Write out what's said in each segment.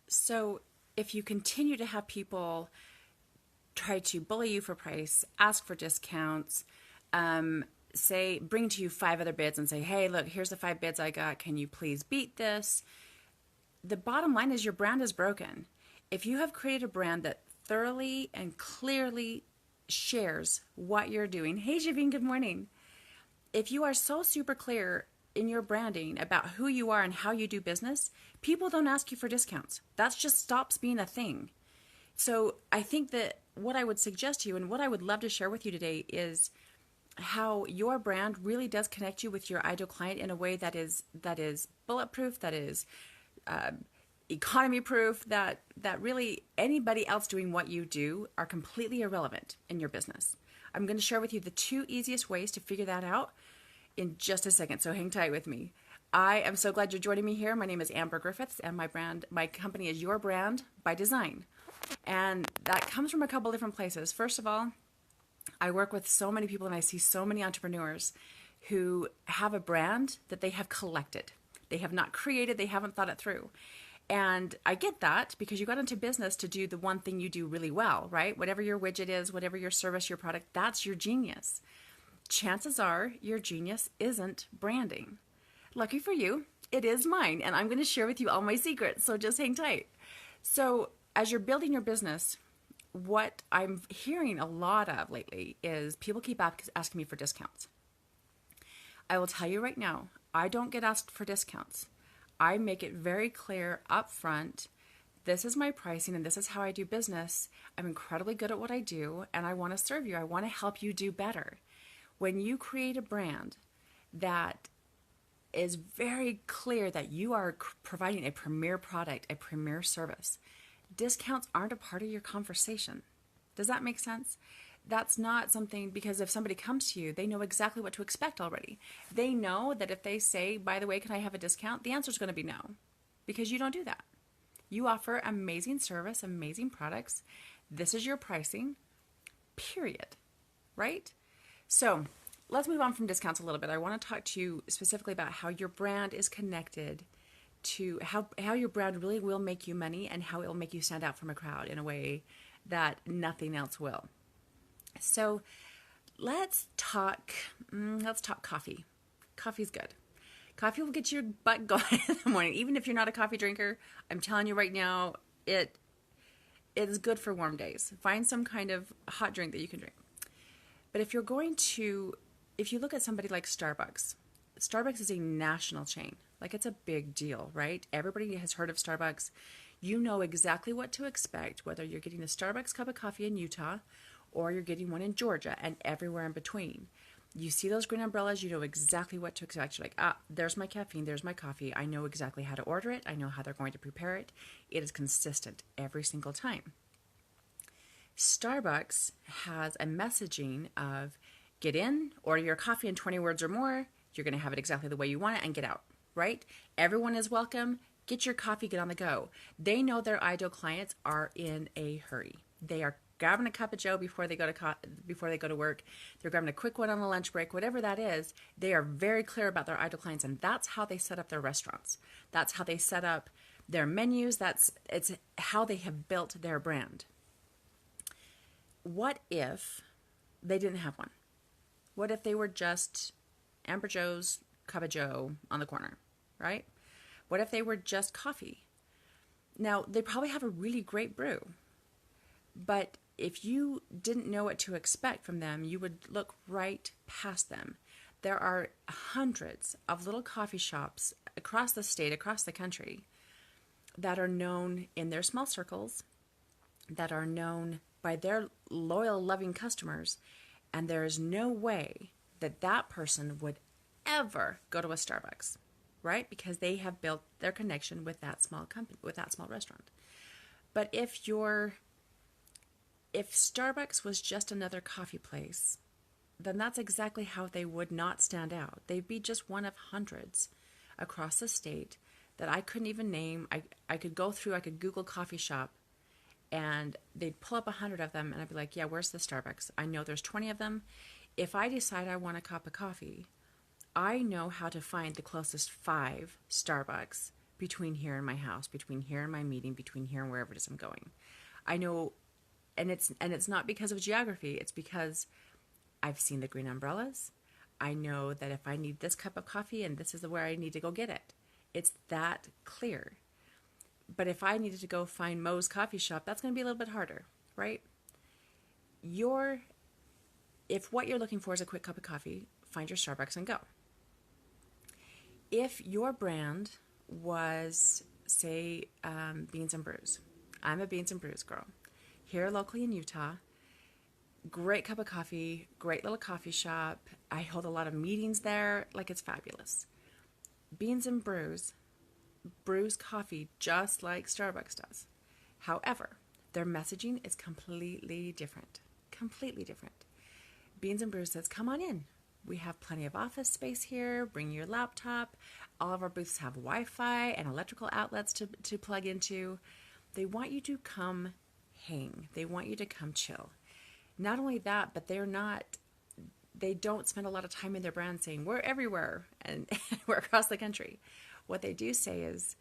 So if you continue to have people try to bully you for price, ask for discounts, say, bring to you five other bids and say, hey, look, here's the five bids I got. Can you please beat this? The bottom line is your brand is broken. If you have created a brand that thoroughly and clearly shares what you're doing, hey, Javine, good morning. If you are so super clear in your branding about who you are and how you do business, people don't ask you for discounts. That just stops being a thing. So I think that what I would suggest to you and what I would love to share with you today is how your brand really does connect you with your ideal client in a way that is bulletproof, that is economy proof, that really anybody else doing what you do are completely irrelevant in your business. I'm going to share with you the two easiest ways to figure that out in just a second, so hang tight with me. I am so glad you're joining me here. My name is Amber Griffiths, and my company is Your Brand by Design. And that comes from a couple different places. First of all, I work with so many people and I see so many entrepreneurs who have a brand that they have collected. They have not created, they haven't thought it through. And I get that because you got into business to do the one thing you do really well, right? Whatever your widget is, whatever your service, your product, that's your genius. Chances are your genius isn't branding. Lucky for you, it is mine. And I'm going to share with you all my secrets. So just hang tight. So as you're building your business, what I'm hearing a lot of lately is people keep asking me for discounts. I will tell you right now, I don't get asked for discounts. I make it very clear up front, this is my pricing and this is how I do business. I'm incredibly good at what I do and I want to serve you. I want to help you do better. When you create a brand that is very clear that you are providing a premier product, a premier service, discounts aren't a part of your conversation. Does that make sense? That's not something, because if somebody comes to you, they know exactly what to expect already. They know that if they say, by the way, can I have a discount? The answer is going to be no, because you don't do that. You offer amazing service, amazing products. This is your pricing, period, right? So let's move on from discounts a little bit. I want to talk to you specifically about how your brand is connected to how your brand really will make you money and how it will make you stand out from a crowd in a way that nothing else will. So let's talk coffee. Coffee's good. Coffee will get your butt going in the morning. Even if you're not a coffee drinker, I'm telling you right now, it is good for warm days. Find some kind of hot drink that you can drink. But if you look at somebody like Starbucks, Starbucks is a national chain. Like, it's a big deal, right? Everybody has heard of Starbucks. You know exactly what to expect, whether you're getting a Starbucks cup of coffee in Utah or you're getting one in Georgia and everywhere in between. You see those green umbrellas, you know exactly what to expect. You're like, there's my caffeine, there's my coffee. I know exactly how to order it. I know how they're going to prepare it. It is consistent every single time. Starbucks has a messaging of get in, order your coffee in 20 words or more. You're going to have it exactly the way you want it and get out, right? Everyone is welcome. Get your coffee, get on the go. They know their ideal clients are in a hurry. They are grabbing a cup of joe before they go to work. They're grabbing a quick one on a lunch break, whatever that is. They are very clear about their ideal clients, and that's how they set up their restaurants. That's how they set up their menus. It's how they have built their brand. What if they didn't have one? What if they were just Amber Joe's cup of joe on the corner, right? What if they were just coffee? Now, they probably have a really great brew, but if you didn't know what to expect from them, you would look right past them. There are hundreds of little coffee shops across the state, across the country, that are known in their small circles, that are known by their loyal, loving customers, and there is no way that that person would ever go to a Starbucks, right? Because they have built their connection with that small company, with that small restaurant. But if Starbucks was just another coffee place, then that's exactly how they would not stand out. They'd be just one of hundreds across the state that I couldn't even name. I could go through, I could Google coffee shop, and they'd pull up 100 of them, and I'd be like, yeah, where's the Starbucks? I know there's 20 of them. If I decide I want a cup of coffee, I know how to find the closest 5 Starbucks between here and my house, between here and my meeting, between here and wherever it is I'm going. I know, and it's not because of geography. It's because I've seen the green umbrellas. I know that if I need this cup of coffee and this is where I need to go get it. It's that clear. But if I needed to go find Moe's coffee shop, that's going to be a little bit harder, right? If what you're looking for is a quick cup of coffee, find your Starbucks and go. If your brand was, say, Beans and Brews, I'm a Beans and Brews girl. Here locally in Utah, great cup of coffee, great little coffee shop. I hold a lot of meetings there, like it's fabulous. Beans and Brews brews coffee just like Starbucks does. However, their messaging is completely different. Completely different. Beans and Brews says, come on in. We have plenty of office space here. Bring your laptop. All of our booths have Wi-Fi and electrical outlets to plug into. They want you to come hang. They want you to come chill. Not only that, but they don't spend a lot of time in their brand saying, we're everywhere and we're across the country. What they do say is,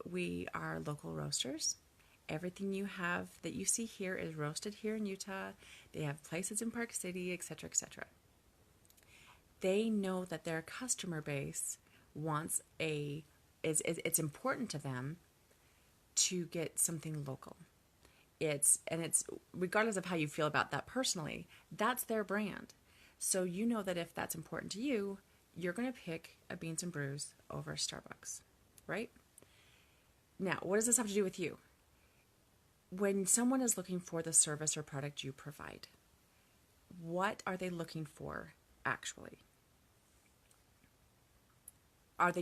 we are local roasters. Everything you have that you see here is roasted here in Utah. They have places in Park City, etc., etc. They know that their customer base it's important to them to get something local. It's regardless of how you feel about that personally, that's their brand. So you know that if that's important to you, you're going to pick a Beans and Brews over Starbucks, right? Now, what does this have to do with you? When someone is looking for the service or product you provide, what are they looking for actually?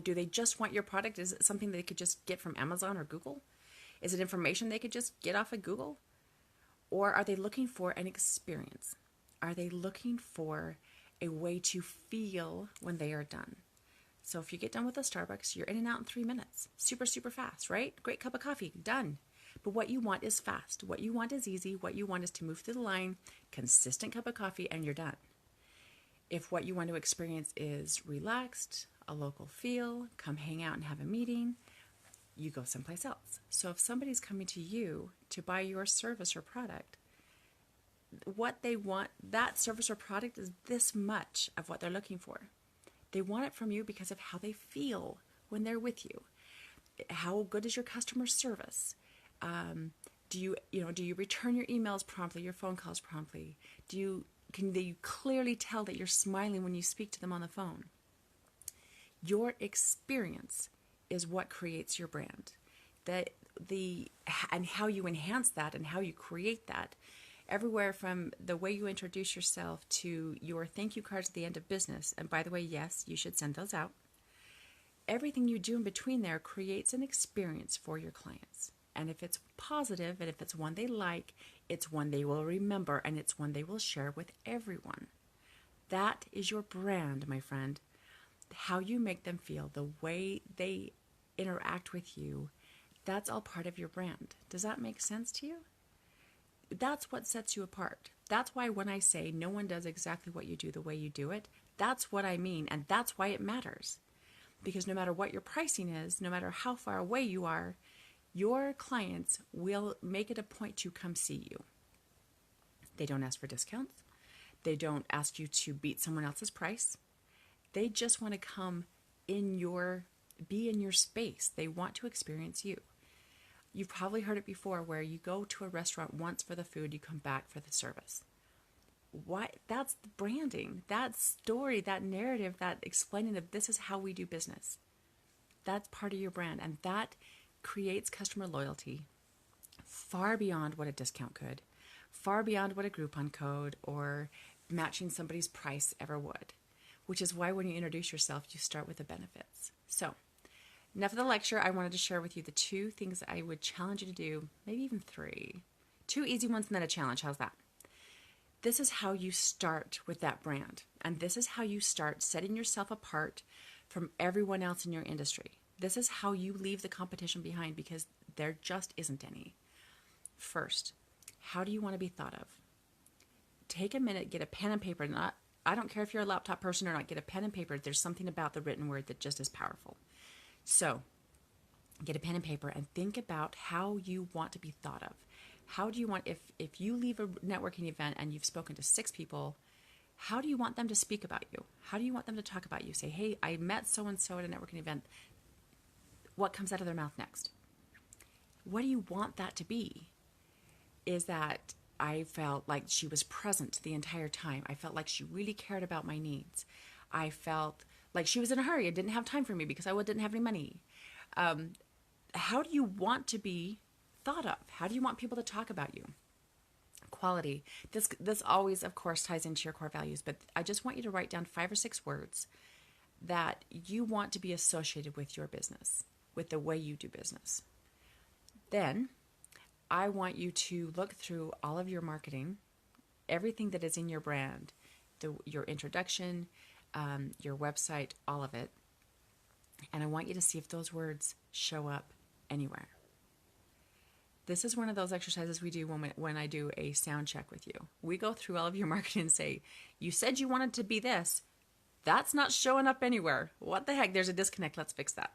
Do they just want your product? Is it something they could just get from Amazon or Google? Is it information they could just get off of Google? Or are they looking for an experience? Are they looking for a way to feel when they are done? So if you get done with a Starbucks, you're in and out in 3 minutes. Super, super fast, right? Great cup of coffee, done. But what you want is fast. What you want is easy. What you want is to move through the line, consistent cup of coffee, and you're done. If what you want to experience is relaxed, a local feel, come hang out and have a meeting, you go someplace else. So if somebody's coming to you to buy your service or product, what they want, that service or product is this much of what they're looking for. They want it from you because of how they feel when they're with you. How good is your customer service? Do you return your emails promptly, your phone calls promptly? Can they clearly tell that you're smiling when you speak to them on the phone? Your experience is what creates your brand. And how you enhance that and how you create that. Everywhere from the way you introduce yourself to your thank you cards at the end of business. And by the way, yes, you should send those out. Everything you do in between there creates an experience for your clients. And if it's positive and if it's one they like, it's one they will remember and it's one they will share with everyone. That is your brand, my friend. How you make them feel, the way they interact with you, that's all part of your brand. Does that make sense to you? That's what sets you apart. That's why when I say no one does exactly what you do the way you do it, that's what I mean, and that's why it matters. Because no matter what your pricing is, no matter how far away you are, your clients will make it a point to come see you. They don't ask for discounts. They don't ask you to beat someone else's price. They just want to come be in your space. They want to experience you. You've probably heard it before where you go to a restaurant once for the food, you come back for the service. Why? That's the branding, that story, that narrative, that explaining that this is how we do business. That's part of your brand, and that creates customer loyalty far beyond what a discount could, far beyond what a Groupon code or matching somebody's price ever would, which is why when you introduce yourself, you start with the benefits. So, enough of the lecture. I wanted to share with you the 2 things I would challenge you to do, maybe even 3. 2 easy ones and then a challenge. How's that? This is how you start with that brand. And this is how you start setting yourself apart from everyone else in your industry. This is how you leave the competition behind because there just isn't any. First, how do you want to be thought of? Take a minute, get a pen and paper. I don't care if you're a laptop person or not, get a pen and paper. There's something about the written word that just is powerful. So, get a pen and paper and think about how you want to be thought of. How do you want, if you leave a networking event and you've spoken to 6 people, how do you want them to speak about you? How do you want them to talk about you? Say, hey, I met so-and-so at a networking event. What comes out of their mouth next? What do you want that to be? Is that I felt like she was present the entire time. I felt like she really cared about my needs. I felt like she was in a hurry and didn't have time for me because I didn't have any money. How do you want to be thought of? How do you want people to talk about you? Quality. This always, of course, ties into your core values, but I just want you to write down 5 or 6 words that you want to be associated with your business, with the way you do business. Then I want you to look through all of your marketing, everything that is in your brand, your introduction, your website, all of it. And I want you to see if those words show up anywhere. This is one of those exercises we do when I do a sound check with you. We go through all of your marketing and say, you said you wanted to be this. That's not showing up anywhere. What the heck? There's a disconnect. Let's fix that.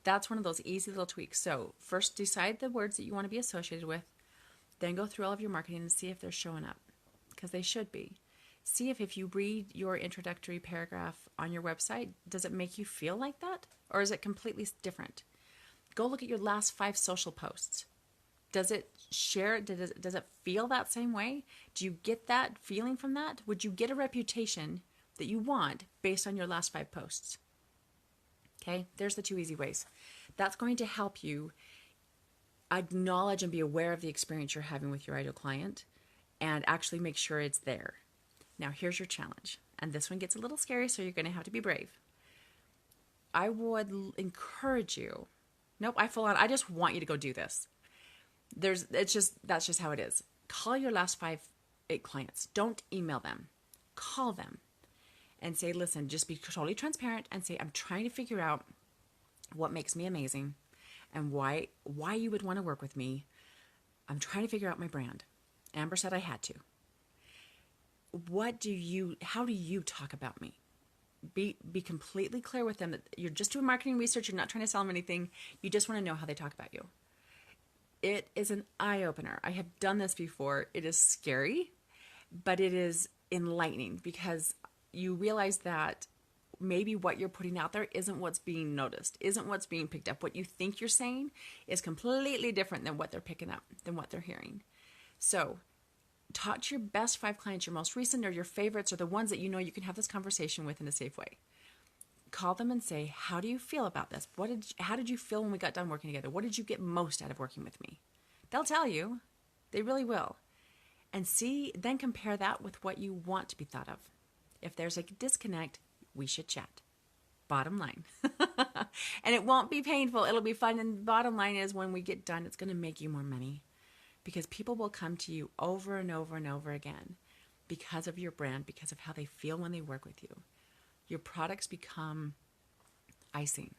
That's one of those easy little tweaks. So first decide the words that you want to be associated with. Then go through all of your marketing and see if they're showing up, because they should be. See if you read your introductory paragraph on your website, does it make you feel like that? Or is it completely different? Go look at your last 5 social posts. Does it share? Does it feel that same way? Do you get that feeling from that? Would you get a reputation that you want based on your last 5 posts? Okay, there's the 2 easy ways. That's going to help you acknowledge and be aware of the experience you're having with your ideal client and actually make sure it's there. Now, here's your challenge. And this one gets a little scary, so you're going to have to be brave. I would encourage you. Nope, I just want you to go do this. That's just how it is. Call your last 5 clients. Don't email them. Call them and say, listen, just be totally transparent and say, I'm trying to figure out what makes me amazing and why you would want to work with me. I'm trying to figure out my brand. Amber said I had to. How do you talk about me? Be completely clear with them that you're just doing marketing research. You're not trying to sell them anything. You just want to know how they talk about you. It is an eye-opener. I have done this before. It is scary, but it is enlightening because you realize that maybe what you're putting out there isn't what's being noticed, isn't what's being picked up. What you think you're saying is completely different than what they're picking up, than what they're hearing. So talk to your best 5 clients, your most recent or your favorites, or the ones that you know you can have this conversation with in a safe way. Call them and say, how do you feel about this? How did you feel when we got done working together? What did you get most out of working with me? They'll tell you. They really will. And then compare that with what you want to be thought of. If there's a disconnect, we should chat. Bottom line. And it won't be painful. It'll be fun. And the bottom line is when we get done, it's going to make you more money. Because people will come to you over and over and over again because of your brand, because of how they feel when they work with you. Your products become icing.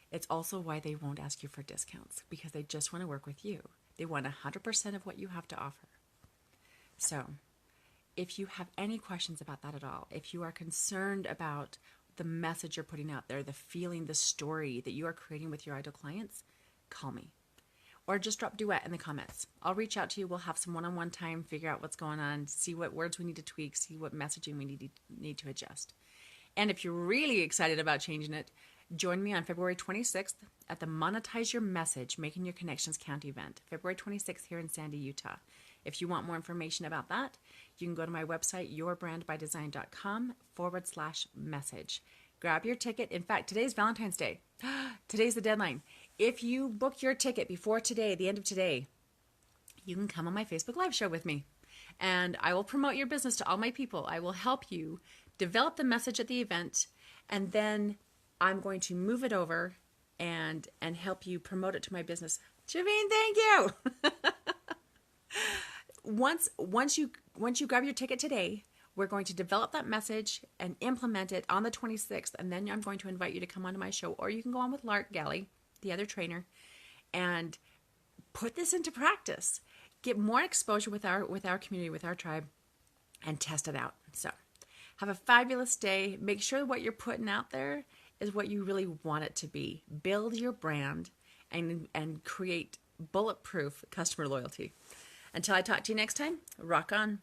It's also why they won't ask you for discounts, because they just want to work with you. They want 100% of what you have to offer. So if you have any questions about that at all, if you are concerned about the message you're putting out there, the feeling, the story that you are creating with your ideal clients, call me. Or just drop duet in the comments. I'll reach out to you. We'll have some one-on-one time, figure out what's going on, see what words we need to tweak, see what messaging we need to adjust. And if you're really excited about changing it, join me on February 26th at the Monetize Your Message, Making Your Connections Count event, February 26th here in Sandy, Utah. If you want more information about that, you can go to my website, yourbrandbydesign.com/message. Grab your ticket. In fact, today's Valentine's Day. Today's the deadline. If you book your ticket before today, the end of today, you can come on my Facebook Live show with me. And I will promote your business to all my people. I will help you develop the message at the event, and then I'm going to move it over and help you promote it to my business. Javine, thank you. Once you grab your ticket today, we're going to develop that message and implement it on the 26th, and then I'm going to invite you to come onto my show, or you can go on with Lark Galley, the other trainer, and put this into practice. Get more exposure with our community, with our tribe, and test it out. So have a fabulous day. Make sure what you're putting out there is what you really want it to be. Build your brand and create bulletproof customer loyalty. Until I talk to you next time, rock on.